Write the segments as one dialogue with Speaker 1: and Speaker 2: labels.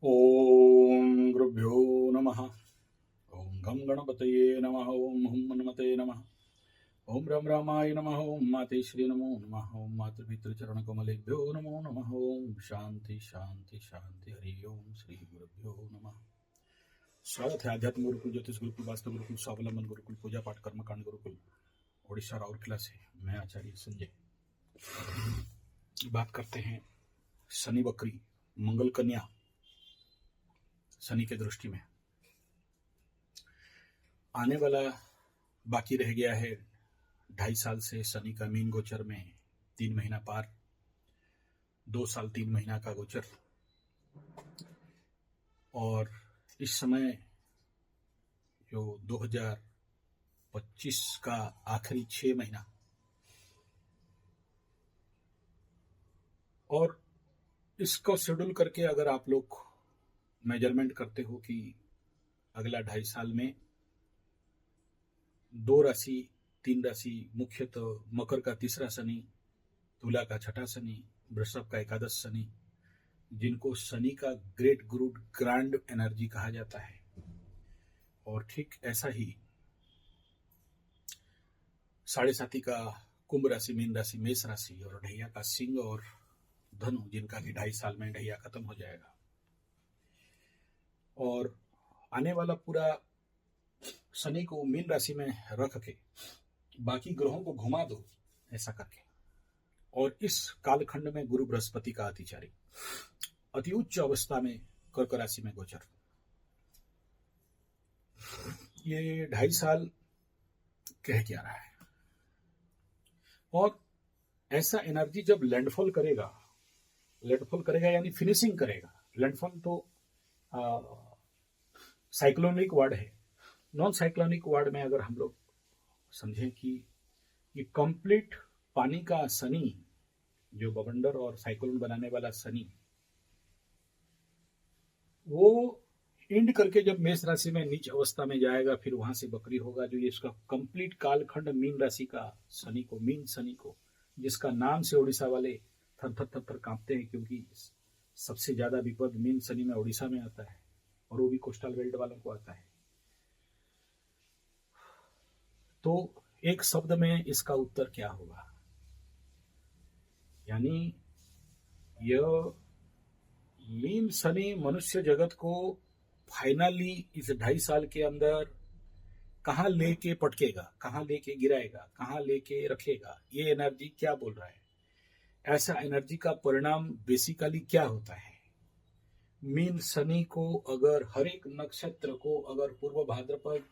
Speaker 1: ओम गुरुभ्यो नमः। ओम गम गणपतये नमः। ओम हुम हनुमते नमः। ओम रम रामाय नमः। ओम मातेश्री नमो नमः। ओम मातृपितृचरण कमलेभ्यो नमो नमः। ओम शांति शांति शांति। हरि ओम श्री गुरुभ्यो नमः। स्वागत है आध्यात्म गुरुकुल, ज्योतिष गुरुकुल, वास्तु गुरुकुल, स्वावलंबन गुरुकुल, पूजा पाठ कर्मकांड गुरुकुल ओडिशा राउरकेला से। मैं आचार्य संजय बात करते हैं शनि वक्री मंगल कन्या शनि के दृष्टि में आने वाला बाकी रह गया है 2.5 साल से शनि का मीन गोचर में 3 महीना पार, 2 साल 3 महीना का गोचर। और इस समय जो 2025 का आखिरी 6 महीना और इसको शेड्यूल करके अगर आप लोग मेजरमेंट करते हो कि अगला 2.5 साल में 2 राशि 3 राशि, मुख्यतः मकर का तीसरा शनि, तुला का छठा शनि, वृषभ का एकादश शनि, जिनको शनि का ग्रेट गुरु ग्रैंड एनर्जी कहा जाता है। और ठीक ऐसा ही साढ़े साथी का कुंभ राशि, मीन राशि, मेष राशि और ढैया का सिंह और धनु, जिनका कि 2.5 साल में ढैया खत्म हो जाएगा। और आने वाला पूरा शनि को मीन राशि में रख के बाकी ग्रहों को घुमा दो ऐसा करके। और इस कालखंड में गुरु बृहस्पति का अतिचारी अति उच्च अवस्था में कर्क राशि में गोचर। ये 2.5 साल कह क्या रहा है। और ऐसा एनर्जी जब लैंडफॉल करेगा यानी फिनिशिंग करेगा। लैंडफॉल तो साइक्लोनिक वर्ड है। नॉन साइक्लोनिक वर्ड में अगर हम लोग समझें कि ये कंप्लीट पानी का शनि, जो बवंडर और साइक्लोन बनाने वाला शनि, वो एंड करके जब मेष राशि में नीच अवस्था में जाएगा, फिर वहां से बकरी होगा। जो ये इसका कंप्लीट कालखंड मीन राशि का शनि को, मीन शनि को, जिसका नाम से उड़ीसा वाले थर थर थर थर कांपते हैं, क्योंकि सबसे ज्यादा विपद मीन शनि में उड़ीसा में आता है और वो भी कोस्टल बेल्ट वालों को आता है। तो एक शब्द में इसका उत्तर क्या होगा, यानी यह मीन शनि मनुष्य जगत को फाइनली इस 2.5 साल के अंदर कहाँ लेके पटकेगा, कहाँ लेके गिराएगा, कहाँ लेके रखेगा, ये एनर्जी क्या बोल रहा है। ऐसा एनर्जी का परिणाम बेसिकली क्या होता है। मीन शनि को अगर हर एक नक्षत्र को, अगर पूर्व भाद्रपद,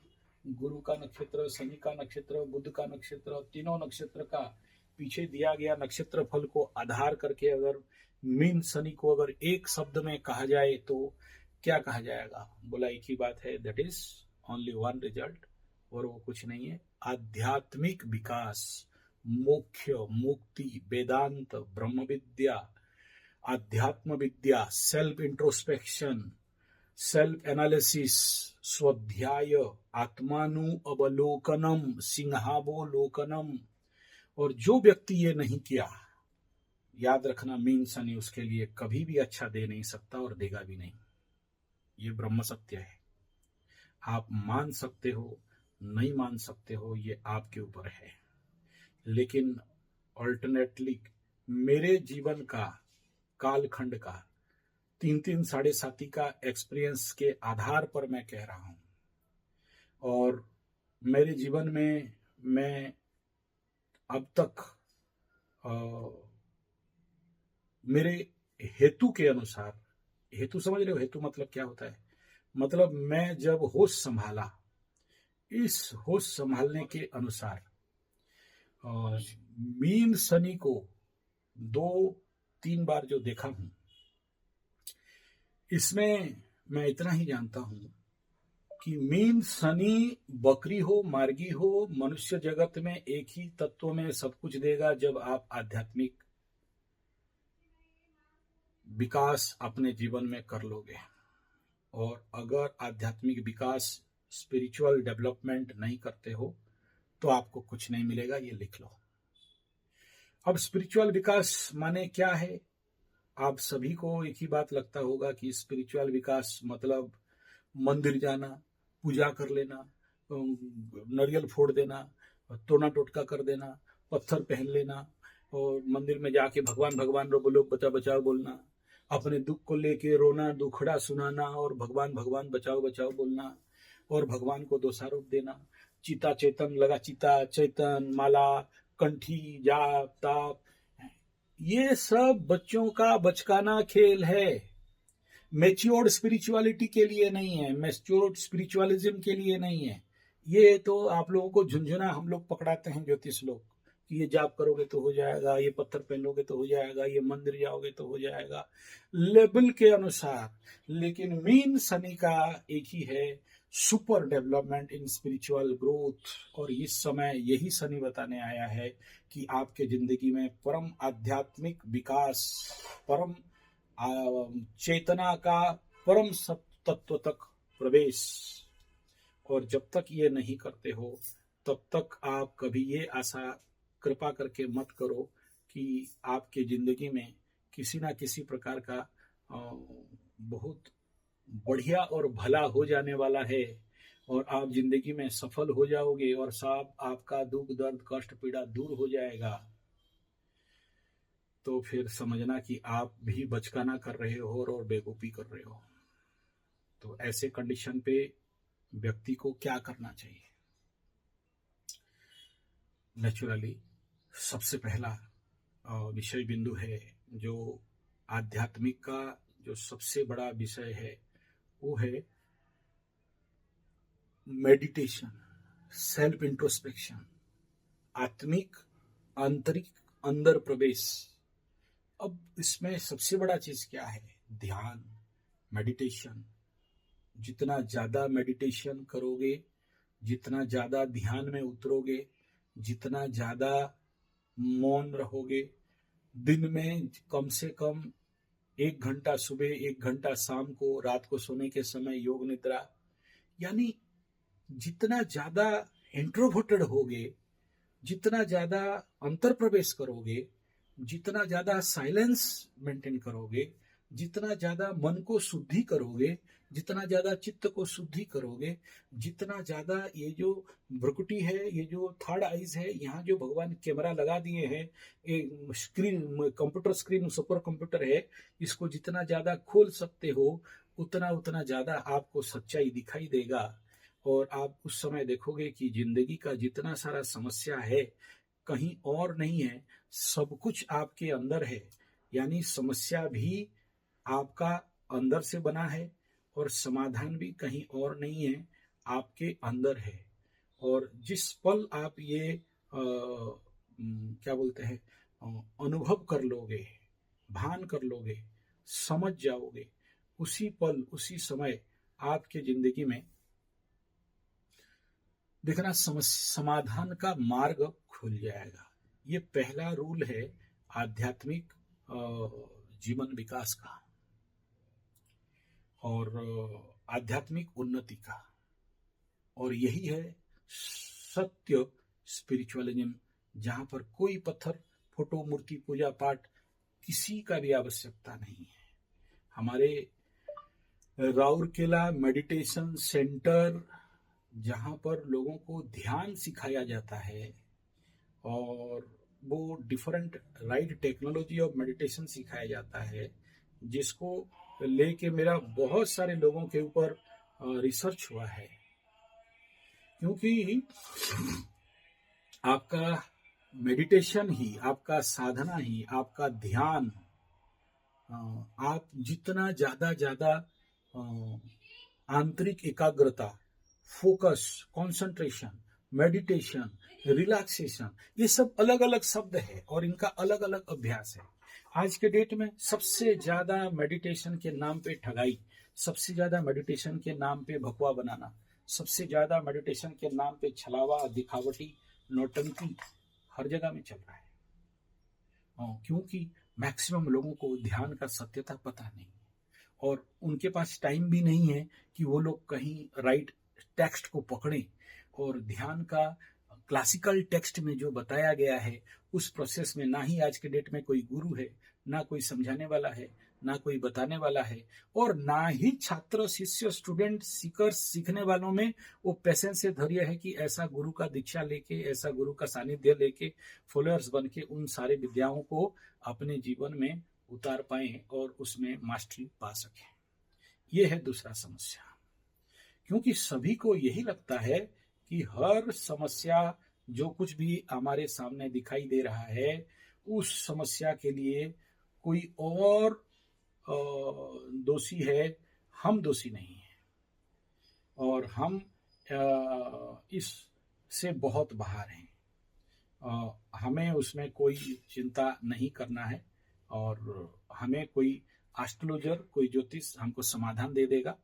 Speaker 1: गुरु का नक्षत्र, शनि का नक्षत्र, बुध का नक्षत्र, तीनों नक्षत्र का पीछे दिया गया नक्षत्र फल को आधार करके अगर मीन शनि को अगर एक शब्द में कहा जाए तो क्या कहा जाएगा। बोला एक ही बात है, that is only one result, और वो कुछ नहीं है, आध्यात्मिक विकास, मोक्ष, मुक्ति, वेदांत, ब्रह्म विद्या, आध्यात्म विद्या, सेल्फ इंट्रोस्पेक्शन, सेल्फ एनालिसिस, स्वाध्याय, आत्मानु अवलोकनम, सिंहावलोकनम। और जो व्यक्ति ये नहीं किया, याद रखना, मीन शनि उसके लिए कभी भी अच्छा दे नहीं सकता और देगा भी नहीं। ये ब्रह्म सत्य है। आप मान सकते हो, नहीं मान सकते हो, ये आपके ऊपर है। लेकिन अल्टरनेटली मेरे जीवन का कालखंड का 3-3 साढ़े साथी का एक्सपीरियंस के आधार पर मैं कह रहा हूं। और मेरे जीवन में मैं अब तक मेरे हेतु के अनुसार, हेतु समझ रहे हो, हेतु मतलब क्या होता है, मतलब मैं जब होश संभाला, इस होश संभालने के अनुसार मीन शनि को 2-3 बार जो देखा हूं, इसमें मैं इतना ही जानता हूं कि मीन शनि बकरी हो, मार्गी हो, मनुष्य जगत में एक ही तत्व में सब कुछ देगा जब आप आध्यात्मिक विकास अपने जीवन में कर लोगे। और अगर आध्यात्मिक विकास, स्पिरिचुअल डेवलपमेंट नहीं करते हो तो आपको कुछ नहीं मिलेगा, ये लिख लो। अब स्पिरिचुअल विकास माने क्या है। आप सभी को एक ही बात लगता होगा कि स्पिरिचुअल विकास मतलब मंदिर जाना, पूजा कर लेना, नारियल फोड़ देना, टोना टोटका कर देना, पत्थर पहन लेना और मंदिर में जाके भगवान भगवान रो बोलो, बचा बचाओ बोलना, अपने दुख को लेके रोना, दुखड़ा सुनाना और भगवान भगवान बचाओ बचाओ बोलना और भगवान को दोषारोप देना। चिता चेतन लगा, चिता चेतन माला, कंठी, जाप ताप, ये सब बच्चों का बचकाना खेल है। मैच्योर्ड स्पिरिचुअलिटी के लिए नहीं है, मैच्योर्ड स्पिरिचुअलिज्म के लिए नहीं है। ये तो आप लोगों को झुंझुना हम लोग पकड़ाते हैं ज्योतिष लोग कि ये जाप करोगे तो हो जाएगा, ये पत्थर पहनोगे तो हो जाएगा, ये मंदिर जाओगे तो हो जाएगा, लेवल के अनुसार। लेकिन मीन शनि का एक ही है, super development in spiritual growth. और इस समय यही शनि बताने आया है कि आपके जिंदगी में परम आध्यात्मिक विकास, परम चेतना का परम तत्व तक प्रवेश। और जब तक ये नहीं करते हो तब तक आप कभी ये आशा कृपा करके मत करो कि आपके जिंदगी में किसी ना किसी प्रकार का बहुत बढ़िया और भला हो जाने वाला है और आप जिंदगी में सफल हो जाओगे और सब आपका दुख दर्द कष्ट पीड़ा दूर हो जाएगा। तो फिर समझना कि आप भी बचकाना कर रहे हो और बेवकूफ़ी कर रहे हो। तो ऐसे कंडीशन पे व्यक्ति को क्या करना चाहिए? नेचुरली सबसे पहला विषय बिंदु है जो आध्यात्मिक का जो सबसे बड़ा विषय है वो है मेडिटेशन, सेल्फ इंट्रोस्पेक्शन, आत्मिक आंतरिक अंदर प्रवेश। अब इसमें सबसे बड़ा चीज क्या है? ध्यान, मेडिटेशन। जितना ज्यादा मेडिटेशन करोगे, जितना ज्यादा ध्यान में उतरोगे, जितना ज्यादा मौन रहोगे, दिन में कम से कम 1 घंटा सुबह, 1 घंटा शाम को, रात को सोने के समय योग निद्रा, यानी जितना ज्यादा इंट्रोवर्टेड होगे, जितना ज्यादा अंतर प्रवेश करोगे, जितना ज्यादा साइलेंस मेंटेन करोगे, जितना ज्यादा मन को शुद्धि करोगे, जितना ज्यादा चित्त को शुद्धि करोगे, जितना ज्यादा ये जो भ्रुकुटी है, ये जो थर्ड आईज है, यहाँ जो भगवान कैमरा लगा दिए हैं, एक screen, computer screen, super computer है, इसको जितना ज्यादा खोल सकते हो उतना उतना ज्यादा आपको सच्चाई दिखाई देगा। और आप उस समय देखोगे कि जिंदगी का जितना सारा समस्या है कहीं और नहीं है, सब कुछ आपके अंदर है। यानी समस्या भी आपका अंदर से बना है और समाधान भी कहीं और नहीं है, आपके अंदर है। और जिस पल आप ये क्या बोलते हैं अनुभव कर लोगे, भान कर लोगे, समझ जाओगे, उसी पल उसी समय आपके जिंदगी में देखना समाधान का मार्ग खुल जाएगा। ये पहला रूल है आध्यात्मिक जीवन विकास का और आध्यात्मिक उन्नति का। और यही है सत्य स्पिरिचुअलिज्म, जहां पर कोई पत्थर, फोटो, मूर्ति, पूजा पाठ किसी का भी आवश्यकता नहीं है। हमारे राउरकेला मेडिटेशन सेंटर, जहां पर लोगों को ध्यान सिखाया जाता है और वो different right technology of meditation सिखाया जाता है, जिसको लेके मेरा बहुत सारे लोगों के ऊपर रिसर्च हुआ है। क्योंकि आपका मेडिटेशन ही, आपका साधना ही, आपका ध्यान, आप जितना ज्यादा आंतरिक एकाग्रता, फोकस, कंसंट्रेशन, मेडिटेशन, रिलैक्सेशन, ये सब अलग अलग शब्द है और इनका अलग अलग अभ्यास है। आज के डेट में सबसे ज्यादा मेडिटेशन के नाम पे ठगाई, सबसे ज्यादा मेडिटेशन के नाम पे भगवा बनाना, सबसे ज्यादा मेडिटेशन के नाम पे छलावा, दिखावटी, नौटंकी हर जगह में चल रहा है। क्योंकि मैक्सिमम लोगों को ध्यान का सत्यता पता नहीं और उनके पास टाइम भी नहीं है कि वो लोग कहीं राइट टेक्स्ट को पकड़ें और ध्यान का क्लासिकल टेक्स्ट में जो बताया गया है उस प्रोसेस में ना ही आज के डेट में कोई गुरु है, ना कोई समझाने वाला है, ना कोई बताने वाला है, और ना ही छात्र, शिष्य, स्टूडेंट, सीकर, सीखने वालों में वो पेशेंस से धैर्य है कि ऐसा गुरु का दीक्षा लेके, ऐसा गुरु का सानिध्य लेके, फॉलोअर्स बन के उन सारे विद्याओं को अपने जीवन में उतार पाए और उसमें मास्टरी पा सके। ये है दूसरा समस्या। क्योंकि सभी को यही लगता है कि हर समस्या जो कुछ भी हमारे सामने दिखाई दे रहा है, उस समस्या के लिए कोई और दोषी है, हम दोषी नहीं है, और हम इससे बहुत बाहर हैं। हमें उसमें कोई चिंता नहीं करना है, और हमें कोई एस्ट्रोलॉजर, कोई ज्योतिष हमको समाधान दे देगा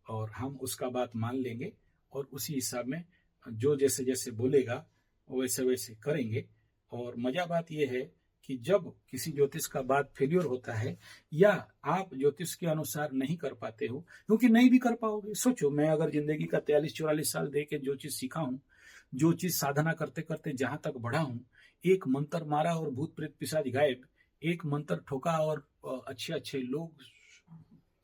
Speaker 1: और हम उसका बात मान लेंगे और उसी हिसाब में जो जैसे जैसे बोलेगा वैसे वैसे करेंगे। और मजा बात यह है कि जब किसी ज्योतिष का बात फेल्योर होता है या आप ज्योतिष के अनुसार नहीं कर पाते हो, क्योंकि नहीं भी कर पाओगे। सोचो, मैं अगर जिंदगी का 43-44 साल दे के जो चीज सीखा हूं, जो चीज साधना करते करते जहां तक बढ़ा हूं, एक मंत्र मारा और भूत प्रेत पिशाच गायब, एक मंत्र ठोका और अच्छे अच्छे लोग,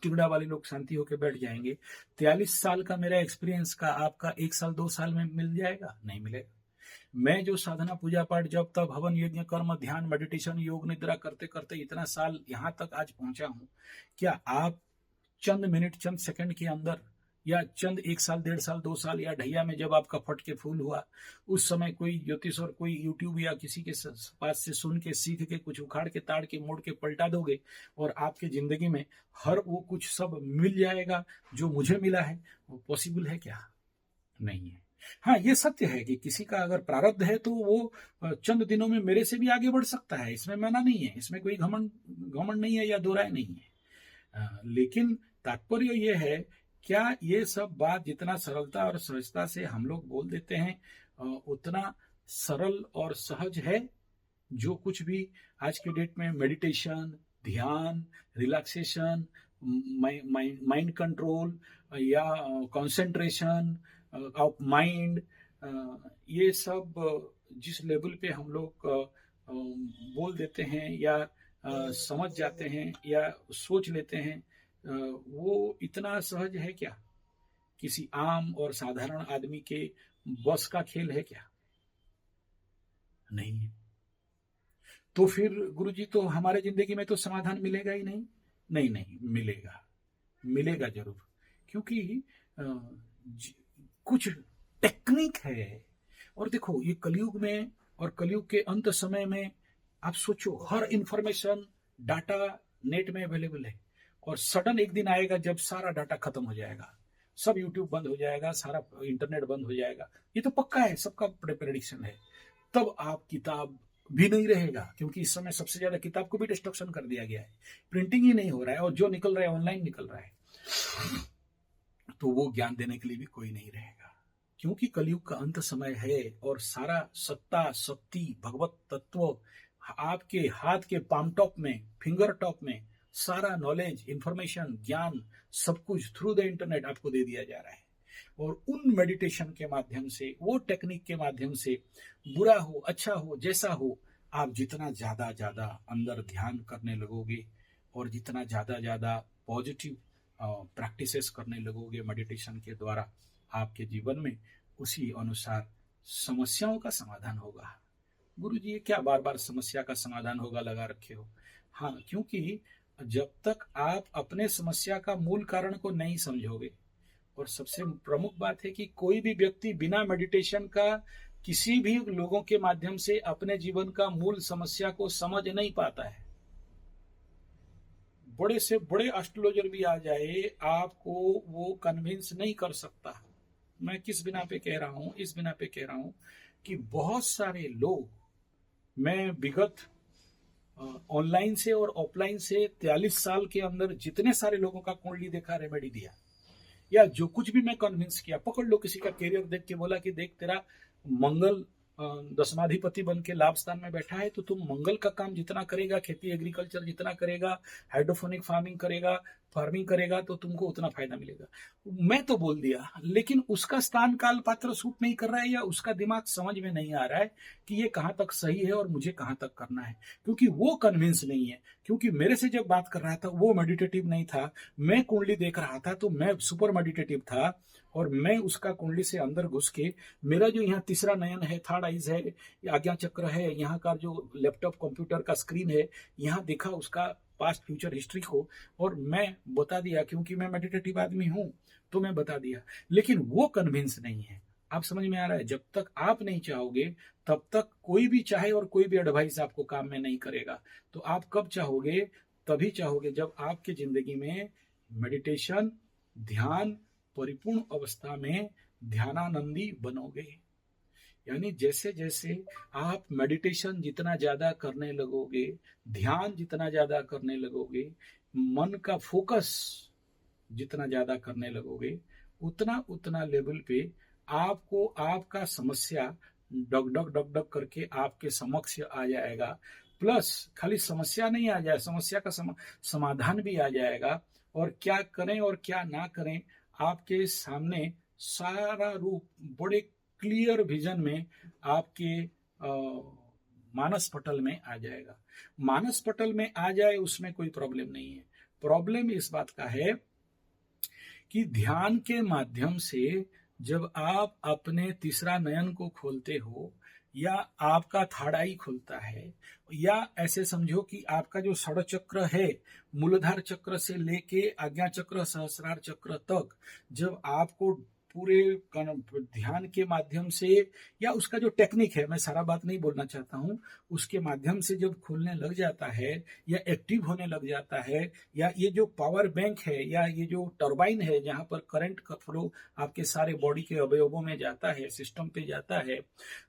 Speaker 1: टिगड़ा वाले लोग शांति होकर बैठ जाएंगे। 43 साल का मेरा एक्सपीरियंस का आपका 1 साल 2 साल में मिल जाएगा? नहीं मिलेगा। मैं जो साधना, पूजा पाठ, जब तब, हवन, यज्ञ, कर्म, ध्यान, मेडिटेशन, योग, निद्रा करते करते इतना साल यहां तक आज पहुंचा हूं, क्या आप चंद मिनट, चंद सेकंड के अंदर, या चंद 1 साल, 1.5 साल, 2 साल, या ढैया में जब आपका फट के फूल हुआ, उस समय कोई ज्योतिष और कोई यूट्यूब या किसी के पास से सुन के, सीख के, कुछ उखाड़ के, ताड़ के, मोड़ के पलटा दोगे और आपके जिंदगी में हर वो कुछ सब मिल जाएगा जो मुझे मिला है? वो पॉसिबल है क्या? नहीं है। हाँ, ये सत्य है कि किसी का अगर प्रारब्ध है तो वो चंद दिनों में मेरे से भी आगे बढ़ सकता है, इसमें मना नहीं है, इसमें कोई घमंड नहीं है या दो राय नहीं है। लेकिन तात्पर्य ये है, क्या ये सब बात जितना सरलता और सहजता से हम लोग बोल देते हैं, उतना सरल और सहज है? जो कुछ भी आज के डेट में मेडिटेशन, ध्यान, रिलैक्सेशन, माइंड कंट्रोल या कंसंट्रेशन ऑफ माइंड, ये सब जिस लेवल पे हम लोग बोल देते हैं या समझ जाते हैं या सोच लेते हैं, वो इतना सहज है क्या? किसी आम और साधारण आदमी के बस का खेल है क्या? नहीं है। तो फिर गुरुजी, तो हमारे जिंदगी में तो समाधान मिलेगा ही नहीं? नहीं नहीं, मिलेगा, मिलेगा जरूर। क्योंकि कुछ टेक्निक है। और देखो, ये कलयुग में और कलयुग के अंत समय में आप सोचो, हर इंफॉर्मेशन, डाटा नेट में अवेलेबल है, और सडन एक दिन आएगा जब सारा डाटा खत्म हो जाएगा, सब यूट्यूब बंद हो जाएगा, सारा इंटरनेट बंद हो जाएगा। ये तो पक्का है, सबका प्रेडिक्शन है। तब आप किताब भी नहीं रहेगा, क्योंकि इस समय सबसे ज्यादा किताब को भी डिस्ट्रक्शन कर दिया गया है, प्रिंटिंग ही नहीं हो रहा है, और जो निकल रहा है ऑनलाइन निकल रहा है, तो वो ज्ञान देने के लिए भी कोई नहीं रहेगा। क्योंकि कलयुग का अंत समय है, और सारा सत्ता, शक्ति, भगवत तत्व आपके हाथ के पाम टॉप में, फिंगर टॉप में, सारा नॉलेज, इंफॉर्मेशन, ज्ञान, सब कुछ थ्रू द इंटरनेट आपको दे दिया जा रहा है। और उन मेडिटेशन के माध्यम से, वो टेक्निक के माध्यम से, बुरा हो अच्छा हो जैसा हो, आप जितना ज्यादा ज्यादा अंदर ध्यान करने लगोगे और जितना ज्यादा ज्यादा पॉजिटिव प्रैक्टिसेस करने लगोगे मेडिटेशन के द्वारा आपके जीवन में, उसी अनुसार समस्याओं का समाधान होगा। गुरुजी, ये क्या बार बार समस्या का समाधान होगा लगा रखे हो? हाँ, क्योंकि जब तक आप अपने समस्या का मूल कारण को नहीं समझोगे, और सबसे प्रमुख बात है कि कोई भी व्यक्ति बिना मेडिटेशन का किसी भी लोगों के माध्यम से अपने जीवन का मूल समस्या को समझ नहीं पाता है। बड़े से बड़े एस्ट्रोलॉजर भी आ जाए, आपको वो कन्विंस नहीं कर सकता। मैं किस बिना पे कह रहा हूं? इस बिना पे कह रहा हूं कि बहुत सारे लोग, मैं विगत ऑनलाइन से और ऑफलाइन से 43 साल के अंदर जितने सारे लोगों का कुंडली देखा, रेमेडी दिया, या जो कुछ भी मैं कन्विंस किया, पकड़ लो किसी का कैरियर देख के बोला कि देख, तेरा मंगल दशमाधिपति बन के लाभ स्थान में बैठा है, तो तुम मंगल का काम जितना करेगा, खेती एग्रीकल्चर जितना करेगा, हाइड्रोफोनिक फार्मिंग करेगा, फार्मिंग करेगा तो तुमको उतना फायदा मिलेगा। मैं तो बोल दिया, लेकिन उसका स्थान काल पात्र सूट नहीं कर रहा है, या उसका दिमाग समझ में नहीं आ रहा है कि ये कहाँ तक सही है और मुझे कहाँ तक करना है, क्योंकि वो कन्विंस नहीं है। क्योंकि मेरे से जब बात कर रहा था वो मेडिटेटिव नहीं था, मैं कुंडली देख रहा था तो मैं सुपर मेडिटेटिव था, और मैं उसका कुंडली से अंदर घुस के, मेरा जो यहाँ तीसरा नयन है, थर्ड आइज है, आज्ञा चक्र है, यहाँ का जो लैपटॉप कंप्यूटर का स्क्रीन है, यहाँ देखा उसका पास्ट फ्यूचर हिस्ट्री को, और मैं बता दिया, क्योंकि मैं मेडिटेटिव आदमी हूं तो मैं बता दिया। लेकिन वो कन्विंस नहीं है। आप समझ में आ रहा है? जब तक आप नहीं चाहोगे तब तक कोई भी चाहे और कोई भी एडवाइस आपको काम में नहीं करेगा। तो आप कब चाहोगे? तभी चाहोगे जब आपकी जिंदगी में मेडिटेशन, ध्यान परिपूर्ण अवस्था में ध्यानानंदी बनोगे। यानी जैसे जैसे आप मेडिटेशन जितना ज्यादा करने लगोगे, ध्यान जितना ज्यादा करने लगोगे, मन का फोकस जितना ज्यादा करने लगोगे, उतना उतना लेवल पे आपको आपका समस्या डग डग डग डग करके आपके समक्ष आ जाएगा। प्लस खाली समस्या नहीं आ जाए, समस्या का समाधान भी आ जाएगा। और क्या करें और क्या ना करें, आपके सामने सारा रूप बड़े क्लियर विजन में आपके मानस पटल में आ जाएगा। मानस पटल में आ जाए उसमें कोई प्रॉब्लम नहीं है। प्रॉब्लम इस बात का है कि ध्यान के माध्यम से जब आप अपने तीसरा नयन को खोलते हो, या आपका थर्ड आई खुलता है, या ऐसे समझो कि आपका जो षड चक्र है, मूलाधार चक्र से लेके आज्ञा चक्र, सहस्रार चक्र तक, जब आपको पूरे ध्यान के माध्यम से, या उसका जो टेक्निक है, मैं सारा बात नहीं बोलना चाहता हूं, उसके माध्यम से जब खुलने लग जाता है या एक्टिव होने लग जाता है, या ये जो पावर बैंक है या ये जो टर्बाइन है जहां पर करंट का फ्लो आपके सारे बॉडी के अवयवों में जाता है, सिस्टम पे जाता है,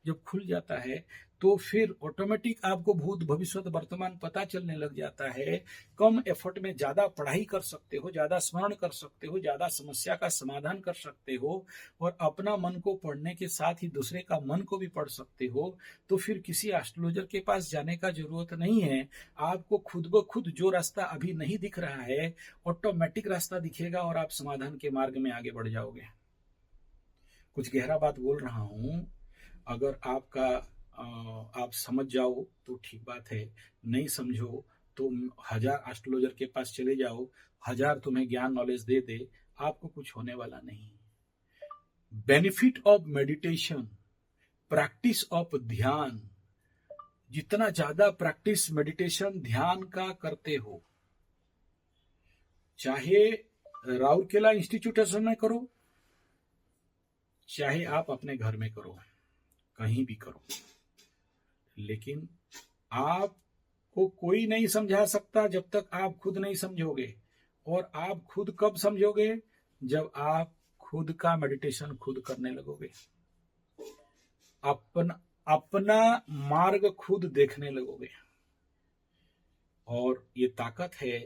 Speaker 1: जब खुल जाता है तो फिर ऑटोमेटिक आपको भूत भविष्य वर्तमान पता चलने लग जाता है। कम एफर्ट में ज्यादा पढ़ाई कर सकते हो, ज्यादा स्मरण कर सकते हो, ज्यादा समस्या का समाधान कर सकते हो, और अपना मन को पढ़ने के साथ ही दूसरे का मन को भी पढ़ सकते हो। तो फिर किसी एस्ट्रोलॉजर के पास जाने का जरूरत नहीं है। आपको खुद ब खुद जो रास्ता अभी नहीं दिख रहा है, ऑटोमेटिक रास्ता दिखेगा और आप समाधान के मार्ग में आगे बढ़ जाओगे। कुछ गहरा बात बोल रहा हूं, अगर आप समझ जाओ तो ठीक बात है, नहीं समझो तो 1000 एस्ट्रोलॉजर के पास चले जाओ, 1000 तुम्हें ज्ञान नॉलेज दे दे, आपको कुछ होने वाला नहीं। Benefit of meditation, practice of ध्यान, जितना ज्यादा प्रैक्टिस मेडिटेशन ध्यान का करते हो, चाहे राउरकेला इंस्टीट्यूशन में करो, चाहे आप अपने घर में करो, कहीं भी करो, लेकिन आपको कोई नहीं समझा सकता जब तक आप खुद नहीं समझोगे। और आप खुद कब समझोगे? जब आप खुद का मेडिटेशन खुद करने लगोगे, अपना मार्ग खुद देखने लगोगे। और ये ताकत है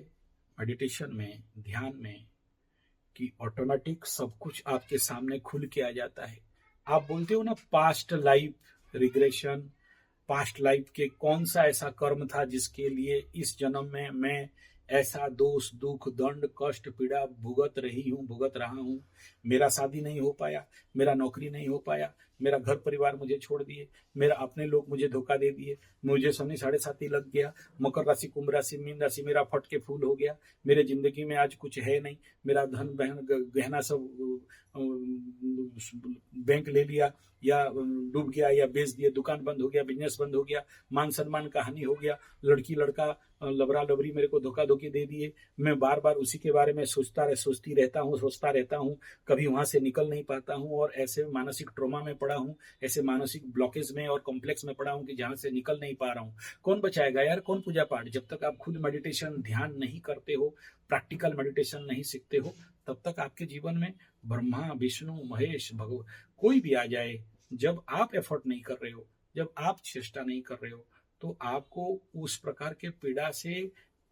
Speaker 1: मेडिटेशन में, ध्यान में, कि ऑटोमेटिक सब कुछ आपके सामने खुल के आ जाता है। आप बोलते हो ना past life regression, past life के कौन सा ऐसा कर्म था जिसके लिए इस जन्म में मैं ऐसा दोष, दुख, दंड, कष्ट, पीड़ा भुगत रहा हूं। मेरा शादी नहीं हो पाया, मेरा नौकरी नहीं हो पाया, मेरा घर परिवार मुझे छोड़ दिए, मेरा अपने लोग मुझे धोखा दे दिए, मुझे शनि 7.5 लग गया, मकर राशि, कुंभ राशि, मीन राशि मेरा फट के फूल हो गया, मेरे जिंदगी में आज कुछ है नहीं, मेरा धन बहन गहना सब बैंक ले लिया, या डूब गया, या बेच दिया, दुकान बंद हो गया, बिजनेस बंद हो गया, मान सम्मान का हानि हो गया, लड़की लड़का लबरा लबरी मेरे को धोखा धोखी दे दिए। मैं बार बार उसी के बारे में सोचता रहता हूँ, कभी वहां से निकल नहीं पाता हूँ, और ऐसे मानसिक ट्रॉमा में पड़ा हूँ, ऐसे मानसिक ब्लॉकेज में और कॉम्प्लेक्स में पड़ा हूँ कि जहां से निकल नहीं पा रहा हूँ। कौन बचाएगा यार? कौन पूजा पाठ? जब तक आप खुद मेडिटेशन ध्यान नहीं करते हो, प्रैक्टिकल मेडिटेशन नहीं सीखते हो, तब तक आपके जीवन में ब्रह्मा, विष्णु, महेश, भगवान कोई भी आ जाए, जब आप एफर्ट नहीं कर रहे हो, जब आप चेष्टा नहीं कर रहे हो, तो आपको उस प्रकार के पीड़ा से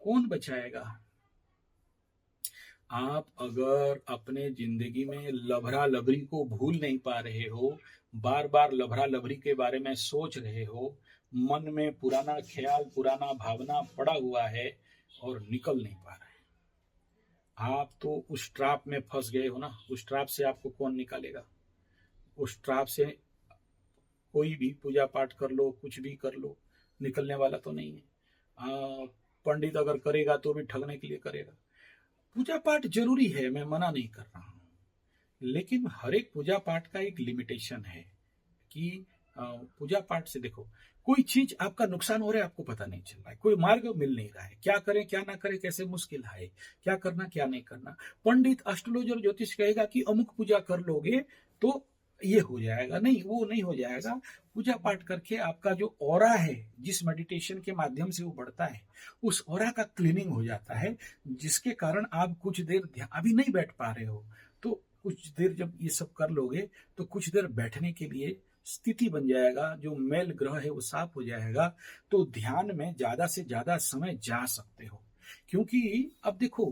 Speaker 1: कौन बचाएगा? आप अगर अपने जिंदगी में लभरा लभरी को भूल नहीं पा रहे हो, बार बार लभरा लभरी के बारे में सोच रहे हो, मन में पुराना ख्याल, पुराना भावना पड़ा हुआ है और निकल नहीं पा रहे, आप तो उस ट्रैप में फंस गए हो ना, उस ट्रैप से आपको कौन निकालेगा? उस ट्रैप से कोई भी पूजा पाठ कर लो, कुछ भी कर लो, निकलने वाला तो नहीं है। पंडित अगर करेगा तो भी ठगने के लिए करेगा। पूजा पाठ जरूरी है, मैं मना नहीं कर रहा हूँ, लेकिन हर एक पूजा पाठ का एक लिमिटेशन है कि पूजा पाठ से देखो, कोई चीज आपका नुकसान हो रहा है, आपको पता नहीं चल रहा है, कोई मार्ग मिल नहीं रहा है, क्या करें क्या ना करें, कैसे मुश्किल है, क्या करना क्या नहीं करना। पंडित एस्ट्रोलॉजर ज्योतिष कहेगा कि अमुक पूजा कर लोगे तो ये हो जाएगा, नहीं वो नहीं हो जाएगा। पूजा पाठ करके आपका जो ऑरा है, जिस मेडिटेशन के माध्यम से वो बढ़ता है, उस ऑरा का क्लीनिंग हो जाता है, जिसके कारण आप कुछ देर अभी नहीं बैठ पा रहे हो, तो कुछ देर जब ये सब कर लोगे तो कुछ देर बैठने के लिए स्थिति बन जाएगा, जो मेल ग्रह है वो साफ हो जाएगा, तो ध्यान में ज्यादा से ज्यादा समय जा सकते हो। क्योंकि अब देखो,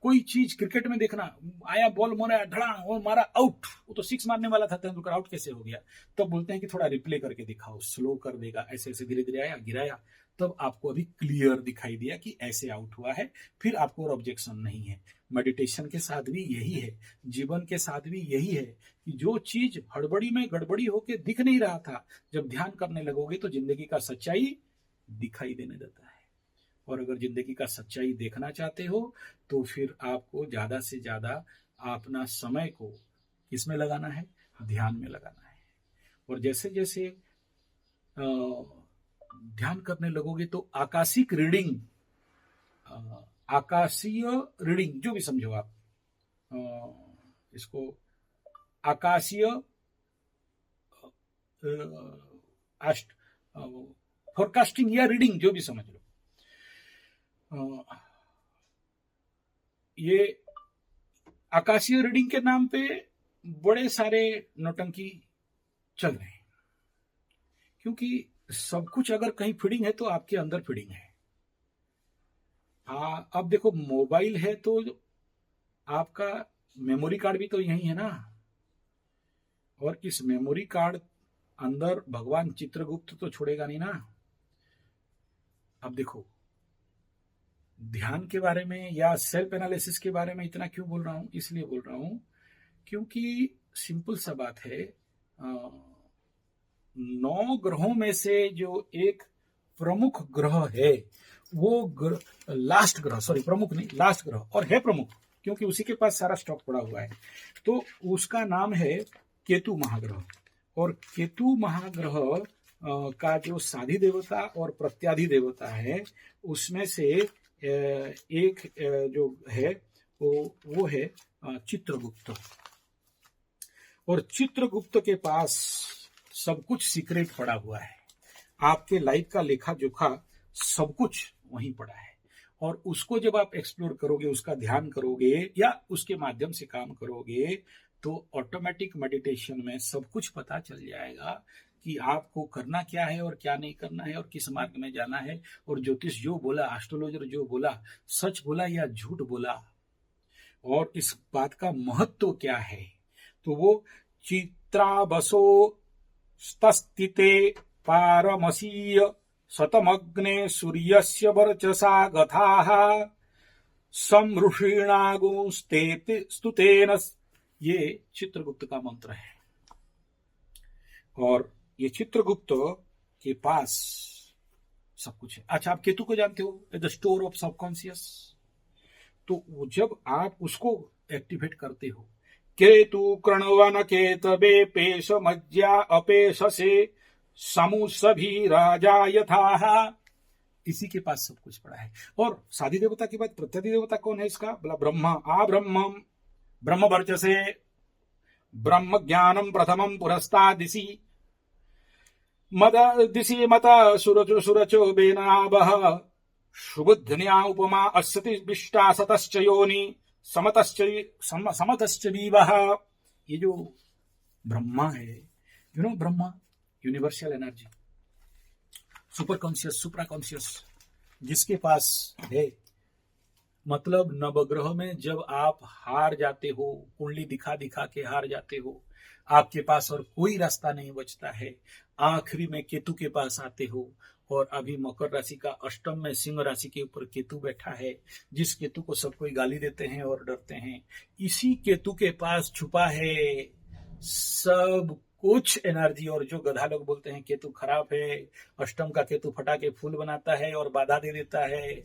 Speaker 1: कोई चीज क्रिकेट में देखना, आया बॉल मारा धड़ाम वो मारा आउट, वो तो सिक्स मारने वाला था, तेंदुलकर आउट कैसे हो गया? तब बोलते हैं कि थोड़ा रिप्ले करके दिखाओ, स्लो कर देगा, ऐसे ऐसे धीरे धीरे आया गिराया, तब आपको अभी क्लियर दिखाई दिया कि ऐसे आउट हुआ है, फिर आपको और ऑब्जेक्शन नहीं है। मेडिटेशन के साथ भी यही है, जीवन के साथ भी यही है कि जो चीज हड़बड़ी में गड़बड़ी होके दिख नहीं रहा था, जब ध्यान करने लगोगे तो जिंदगी का सच्चाई दिखाई देने देता है। और अगर जिंदगी का सच्चाई देखना चाहते हो तो फिर आपको ज्यादा से ज्यादा अपना समय को किसमें लगाना है? ध्यान में लगाना है। और जैसे जैसे ध्यान करने लगोगे तो आकाशिक रीडिंग, आकाशीय रीडिंग जो भी समझो आप, इसको आकाशीय फोरकास्टिंग या रीडिंग जो भी समझ लो, ये आकाशीय रीडिंग के नाम पे बड़े सारे नौटंकी चल रहे हैं, क्योंकि सब कुछ अगर कहीं फीडिंग है तो आपके अंदर फीडिंग है। अब देखो, मोबाइल है तो आपका मेमोरी कार्ड भी तो यही है ना, और इस मेमोरी कार्ड अंदर भगवान चित्रगुप्त तो छोड़ेगा नहीं ना। अब देखो, ध्यान के बारे में या सेल्फ एनालिसिस के बारे में इतना क्यों बोल रहा हूं? इसलिए बोल रहा हूं क्योंकि सिंपल सा बात है, 9 ग्रहों में से जो एक प्रमुख ग्रह है, वो लास्ट ग्रह, सॉरी प्रमुख नहीं, लास्ट ग्रह, और है प्रमुख क्योंकि उसी के पास सारा स्टॉक पड़ा हुआ है, तो उसका नाम है केतु महाग्रह। और केतु महाग्रह का जो साधी देवता और प्रत्याधि देवता है, उसमें से एक जो है वो है चित्रगुप्त। और चित्रगुप्त के पास सब कुछ सीक्रेट पड़ा हुआ है, आपके लाइफ का लेखा जोखा सब कुछ वहीं पड़ा है। और उसको जब आप एक्सप्लोर करोगे, उसका ध्यान करोगे या उसके माध्यम से काम करोगे, तो ऑटोमेटिक मेडिटेशन में सब कुछ पता चल जाएगा कि आपको करना क्या है और क्या नहीं करना है और किस मार्ग में जाना है। और ज्योतिष जो बोला, एस्ट्रोलॉजर जो बोला, सच बोला या झूठ बोला, और इस बात का महत्व क्या है, तो वो चित्राबसो स्तस्तिते पारमसीय शतमग्ने सूर्यस्य वर्चसा गथाः समृषीणागुस्ते स्तुतेन। ये चित्रगुप्त का मंत्र है। और ये चित्रगुप्त के पास सब कुछ है। अच्छा, आप केतु को जानते हो, द स्टोर ऑफ सबकॉन्शियस। तो जब आप उसको एक्टिवेट करते हो, केतु कृणवन केतवे पेश मज्जा अपेश से समु सभी राजा यथा, इसी के पास सब कुछ पड़ा है। और साधी देवता के बाद प्रत्यधि देवता कौन है इसका? बोला ब्रह्मा। ब्रह्म वर्चसे ब्रह्म ज्ञानम प्रथमम पुरस्तादिशि मद दिशि मत सुरचो सुरचो बेनाबह सुबुद्धन्या उपमा अस्यति विष्टा सतश्च योनि समतश्च विवः। ये जो ब्रह्मा है, Brahma universal energy, super conscious, supra conscious, जिसके पास है, मतलब नवग्रह में जब आप हार जाते हो, कुंडली दिखा दिखा के हार जाते हो, आपके पास और कोई रास्ता नहीं बचता है, आखिरी में केतु के पास आते हो और अभी मकर राशि का अष्टम में सिंह राशि के ऊपर केतु बैठा है, जिस केतु को सब कोई गाली देते हैं और डरते हैं। इसी केतु के पास छुपा है सब कुछ एनर्जी। और जो गधा लोग बोलते हैं केतु खराब है, अष्टम का केतु फटा के फूल बनाता है और बाधा दे देता है,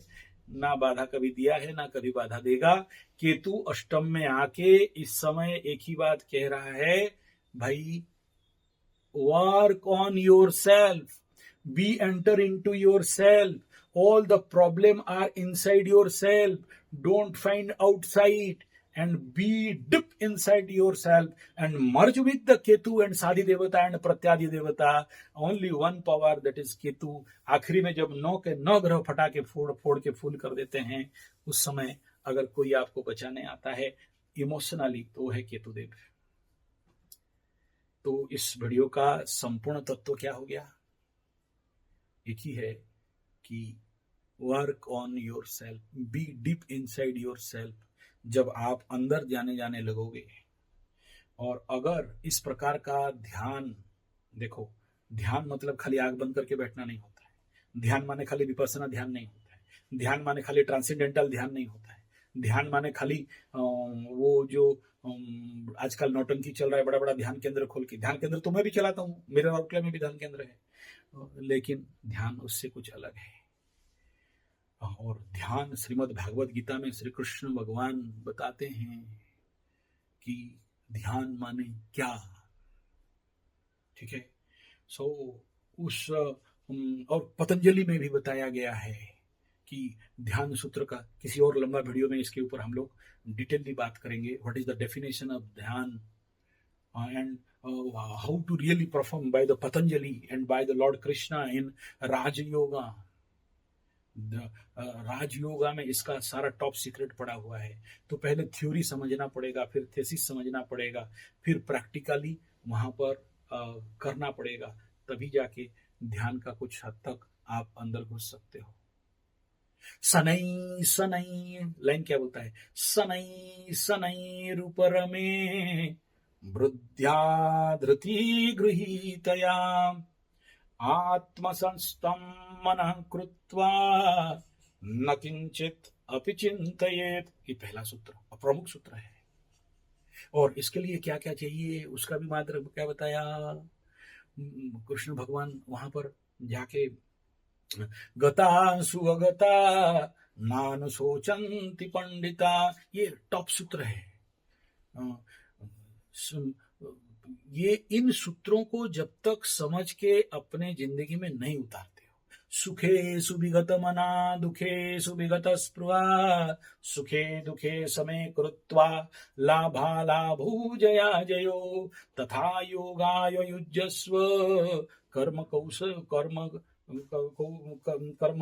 Speaker 1: ना बाधा कभी दिया है ना कभी बाधा देगा। केतु अष्टम में आके इस समय एक ही बात कह रहा है, भाई work on yourself, be enter into yourself, all the problem are inside yourself, don't find outside and be deep inside yourself and merge with the Ketu and Sadi Devata and Pratyadi Devata, only one power, that is Ketu। आखिरी में जब 9 के 9 ग्रह फटा के फोड़ के फूल कर देते हैं, उस समय अगर कोई आपको बचाने आता है इमोशनली तो वो है केतु देव। तो इस वीडियो का संपूर्ण तत्व क्या हो गया? एक ही है कि work on your self, B deep inside your self. जब आप अंदर जाने लगोगे, और अगर इस प्रकार का ध्यान, देखो ध्यान मतलब खाली आंख बंद करके बैठना नहीं होता है, ध्यान माने खाली विपස්සना ध्यान नहीं होता है, ध्यान माने खाली ट्रांसेंडेंटल ध्यान नहीं होता है, ध्यान माने खाली वो जो आजकल नौटंकी चल रहा है, बड़ा बड़ा ध्यान केंद्र खोल के। ध्यान केंद्र तो मैं भी चलाता हूँ, मेरे राउरकेला में भी ध्यान केंद्र है, लेकिन ध्यान उससे कुछ अलग है। और ध्यान श्रीमद् भागवत गीता में श्री कृष्ण भगवान बताते हैं कि ध्यान माने क्या, ठीक है। सो उस और पतंजलि में भी बताया गया है कि ध्यान सूत्र का किसी और लंबा वीडियो में इसके ऊपर हम लोग डिटेलली बात करेंगे, what is the definition of dhyan and how to really perform by the Patanjali and by the lord Krishna in Rajyoga. Rajyoga में इसका सारा टॉप सीक्रेट पड़ा हुआ है। तो पहले थ्योरी समझना पड़ेगा, फिर थेसिस समझना पड़ेगा, फिर प्रैक्टिकली वहां पर करना पड़ेगा, तभी जाके ध्यान का कुछ हद तक आप अंदर घुस सकते हो। सनई सनई लाइन क्या बोलता है? सनई सनई रूपर में वृद्ध्या धृति गृहीतया आत्मसंस्थं मनः कृत्वा न किंचित अपि चिंतयेत्। ये पहला सूत्र, प्रमुख सूत्र है। और इसके लिए क्या क्या चाहिए उसका भी मात्र क्या बताया कृष्ण भगवान वहां पर जाके, गता सुगता नानुशोचन्ति पंडिता, ये टॉप सूत्र है। ये इन सूत्रों को जब तक समझ के अपने जिंदगी में नहीं उतारते हो, सुखे सुविगत मना दुखे सुविगत स्पृहा सुखे दुखे समय कृत्वा लाभा लाभो जया जयो तथा योगाय युज्यस्व कर्म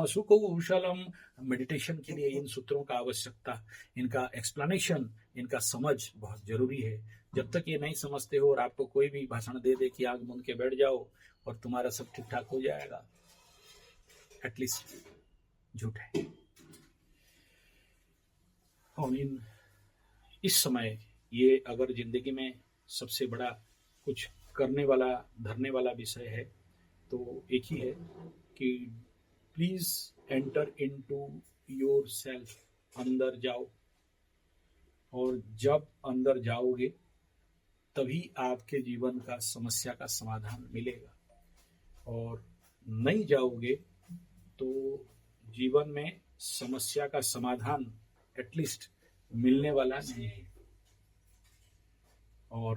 Speaker 1: सुकौशलम। मेडिटेशन के लिए इन सूत्रों का आवश्यकता, इनका एक्सप्लेनेशन, इनका समझ बहुत जरूरी है। जब तक ये नहीं समझते हो और आपको कोई भी भाषण दे दे कि आग मूंद के बैठ जाओ और तुम्हारा सब ठीक ठाक हो जाएगा, एटलीस्ट झूठ है। और इस समय ये अगर जिंदगी में सबसे बड़ा कुछ करने वाला धरने वाला विषय है तो एक ही है कि please enter into your self, अंदर जाओ। और जब अंदर जाओगे तभी आपके जीवन का समस्या का समाधान मिलेगा, और नहीं जाओगे तो जीवन में समस्या का समाधान एटलीस्ट मिलने वाला नहीं है। और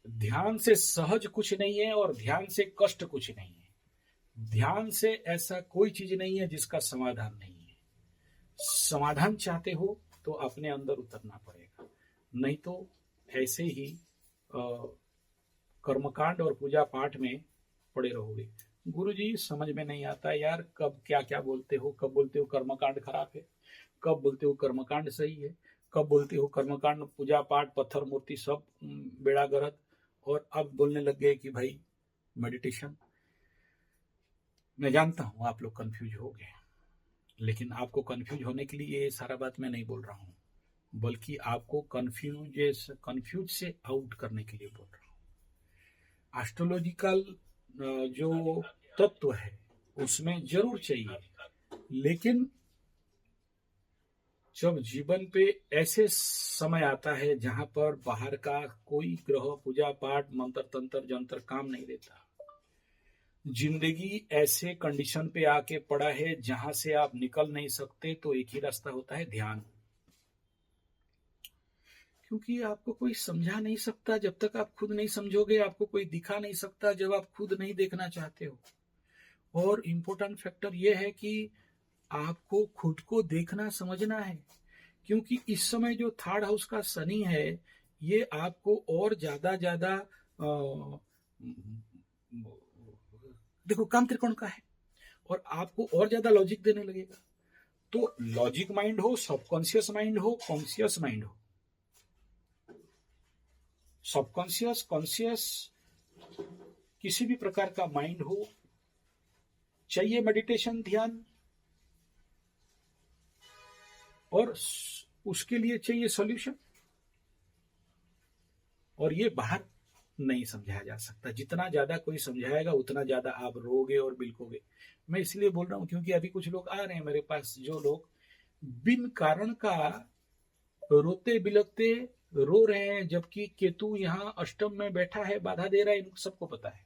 Speaker 1: ध्यान से सहज कुछ नहीं है और ध्यान से कष्ट कुछ नहीं है। ध्यान से ऐसा कोई चीज नहीं है जिसका समाधान नहीं है। समाधान चाहते हो तो अपने अंदर उतरना पड़ेगा, नहीं तो ऐसे ही कर्मकांड और पूजा पाठ में पड़े रहोगे। गुरुजी समझ में नहीं आता यार, कब क्या क्या बोलते हो, कब बोलते हो कर्मकांड खराब है, कब बोलते हो कर्मकांड सही है, कब बोलते हो कर्मकांड पूजा पाठ पत्थर मूर्ति सब बेड़ा गर्क, और अब बोलने लग गए कि भाई मेडिटेशन। मैं जानता हूं आप लोग कंफ्यूज हो गए, लेकिन आपको कंफ्यूज होने के लिए ये सारा बात मैं नहीं बोल रहा हूं, बल्कि आपको कंफ्यूज से आउट करने के लिए बोल रहा हूं। एस्ट्रोलॉजिकल जो तत्व है उसमें जरूर चाहिए, लेकिन जब जीवन पे ऐसे समय आता है जहां पर बाहर का कोई ग्रह पूजा पाठ मंत्र तंत्र जंत्र काम नहीं देता, जिंदगी ऐसे कंडीशन पे आके पड़ा है जहां से आप निकल नहीं सकते, तो एक ही रास्ता होता है ध्यान। क्योंकि आपको कोई समझा नहीं सकता जब तक आप खुद नहीं समझोगे, आपको कोई दिखा नहीं सकता जब आप खुद नहीं देखना चाहते हो। और इम्पोर्टेंट फैक्टर यह है कि आपको खुद को देखना समझना है, क्योंकि इस समय जो थर्ड हाउस का शनि है ये आपको और ज्यादा ज्यादा देखो काम त्रिकोण का है और आपको और ज्यादा लॉजिक देने लगेगा। तो लॉजिक माइंड हो, सबकॉन्शियस माइंड हो, कॉन्शियस माइंड हो, सबकॉन्शियस कॉन्शियस किसी भी प्रकार का माइंड हो, चाहिए मेडिटेशन ध्यान, और उसके लिए चाहिए सॉल्यूशन। और ये बाहर नहीं समझाया जा सकता, जितना ज्यादा कोई समझाएगा उतना ज्यादा आप रोगे और बिलकोगे। मैं इसलिए बोल रहा हूं क्योंकि अभी कुछ लोग आ रहे हैं मेरे पास जो लोग बिन कारण का रोते बिलकते रो रहे हैं, जबकि केतु यहाँ अष्टम में बैठा है, बाधा दे रहा है, इनको सबको पता है।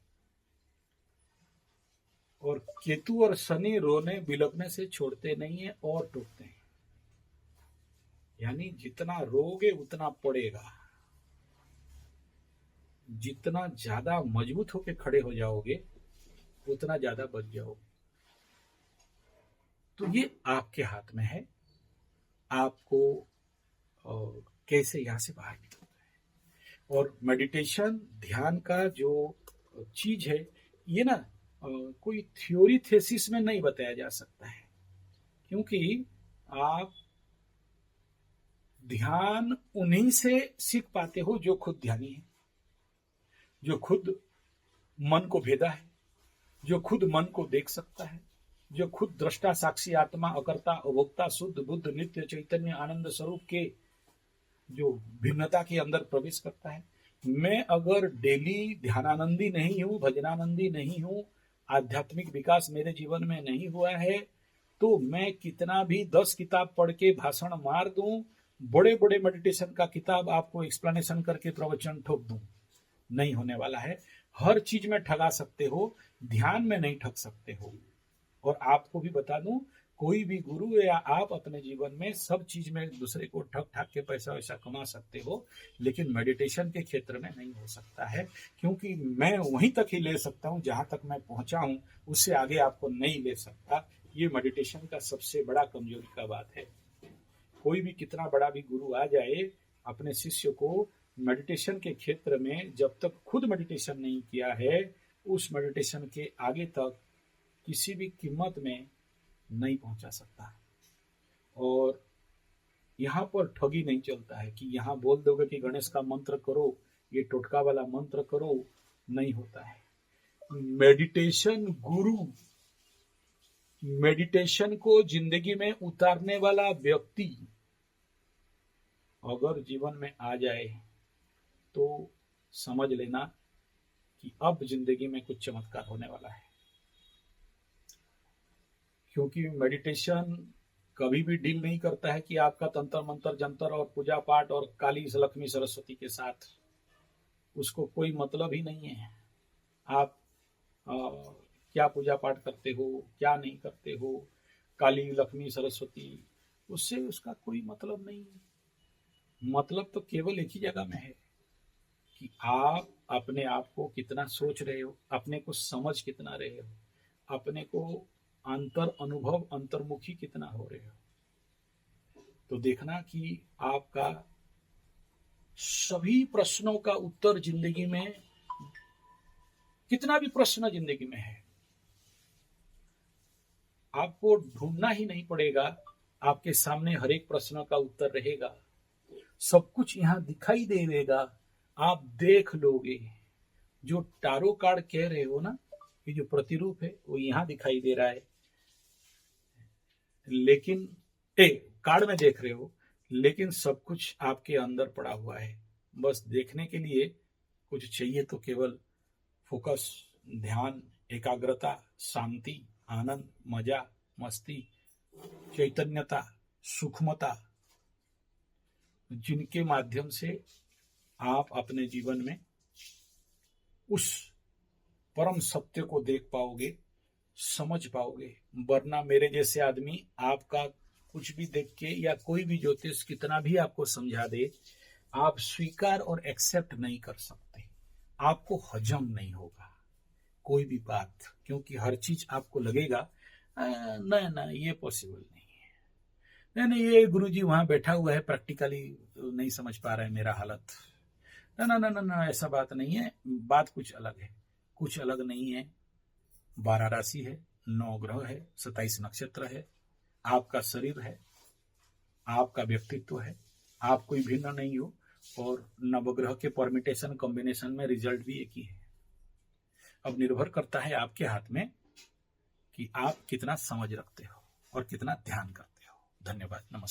Speaker 1: और केतु और शनि रोने बिलकने से छोड़ते नहीं है और टूटते हैं, यानी जितना रोगे उतना पड़ेगा, जितना ज्यादा मजबूत होकर खड़े हो जाओगे उतना ज्यादा बच जाओगे। तो ये आपके हाथ में है, आपको कैसे यहां से बाहर निकलना है। और मेडिटेशन ध्यान का जो चीज है ये ना कोई थ्योरी थेसिस में नहीं बताया जा सकता है, क्योंकि आप ध्यान उन्हीं से सीख पाते हो जो खुद ध्यानी है, जो खुद मन को भेदा है, जो खुद मन को देख सकता है, जो खुद दृष्टा साक्षी आत्मा अकर्ता अभोक्ता शुद्ध बुद्ध नित्य चैतन्य आनंद स्वरूप के जो भिन्नता के अंदर प्रवेश करता है। मैं अगर डेली ध्यानानंदी नहीं हूं, भजनानंदी नहीं हूं, आध्यात्मिक विकास मेरे जीवन में नहीं हुआ है, तो मैं कितना भी 10 किताब पढ़ के भाषण मार दूं, बड़े बड़े मेडिटेशन का किताब आपको एक्सप्लेनेशन करके प्रवचन ठोक दूं, नहीं होने वाला है। हर चीज में ठगा सकते हो, ध्यान में नहीं ठग सकते हो। और आपको भी बता दूं, कोई भी गुरु या आप अपने जीवन में सब चीज में दूसरे को ठग ठाक के पैसा वैसा कमा सकते हो, लेकिन मेडिटेशन के क्षेत्र में नहीं हो सकता है, क्योंकि मैं वहीं तक ही ले सकता हूं जहां तक मैं पहुंचा हूं, उससे आगे आपको नहीं ले सकता। ये मेडिटेशन का सबसे बड़ा कमजोरी का बात है। कोई भी कितना बड़ा भी गुरु आ जाए, अपने शिष्य को मेडिटेशन के क्षेत्र में जब तक खुद मेडिटेशन नहीं किया है, उस मेडिटेशन के आगे तक किसी भी कीमत में नहीं पहुंचा सकता। और यहां पर ठगी नहीं चलता है कि यहां बोल दोगे कि गणेश का मंत्र करो, ये टोटका वाला मंत्र करो, नहीं होता है। मेडिटेशन गुरु, मेडिटेशन को जिंदगी में उतारने वाला व्यक्ति अगर जीवन में आ जाए तो समझ लेना कि अब जिंदगी में कुछ चमत्कार होने वाला है। क्योंकि मेडिटेशन कभी भी डील नहीं करता है कि आपका तंत्र मंत्र जंतर और पूजा पाठ और काली लक्ष्मी सरस्वती के साथ, उसको कोई मतलब ही नहीं है। आप क्या पूजा पाठ करते हो, क्या नहीं करते हो, काली लक्ष्मी सरस्वती, उससे उसका कोई मतलब नहीं है। मतलब तो केवल एक ही जगह में है कि आप अपने आप को कितना सोच रहे हो, अपने को समझ कितना रहे हो, अपने को अंतर अनुभव अंतर्मुखी कितना हो रहे हो। तो देखना कि आपका सभी प्रश्नों का उत्तर जिंदगी में, कितना भी प्रश्न जिंदगी में है, आपको ढूंढना ही नहीं पड़ेगा, आपके सामने हर एक प्रश्न का उत्तर रहेगा, सब कुछ यहां दिखाई दे देगा, आप देख लोगे। जो टारो कार्ड कह रहे हो ना, ये जो प्रतिरूप है वो यहां दिखाई दे रहा है, लेकिन कार्ड में देख रहे हो, लेकिन सब कुछ आपके अंदर पड़ा हुआ है। बस देखने के लिए कुछ चाहिए, तो केवल फोकस ध्यान, एकाग्रता, शांति, आनंद, मजा, मस्ती, चैतन्यता, सूक्ष्मता, जिनके माध्यम से आप अपने जीवन में उस परम सत्य को देख पाओगे, समझ पाओगे। वरना मेरे जैसे आदमी आपका कुछ भी देख के या कोई भी ज्योतिष कितना भी आपको समझा दे, आप स्वीकार और एक्सेप्ट नहीं कर सकते, आपको हजम नहीं होगा कोई भी बात, क्योंकि हर चीज आपको लगेगा ना ये पॉसिबल नहीं है, नहीं ये गुरुजी वहां बैठा हुआ है, प्रैक्टिकली नहीं समझ पा रहा है मेरा हालत, ना ना ना ना ना ऐसा बात नहीं है, बात कुछ अलग है, कुछ अलग नहीं है। 12 राशि है, 9 ग्रह है, 27 नक्षत्र है, आपका शरीर है, आपका व्यक्तित्व है, आप कोई भिन्न नहीं हो, और नवग्रह के परमिटेशन कॉम्बिनेशन में रिजल्ट भी एक ही है। अब निर्भर करता है आपके हाथ में कि आप कितना समझ रखते हो और कितना ध्यान करते हो। धन्यवाद, नमस्कार।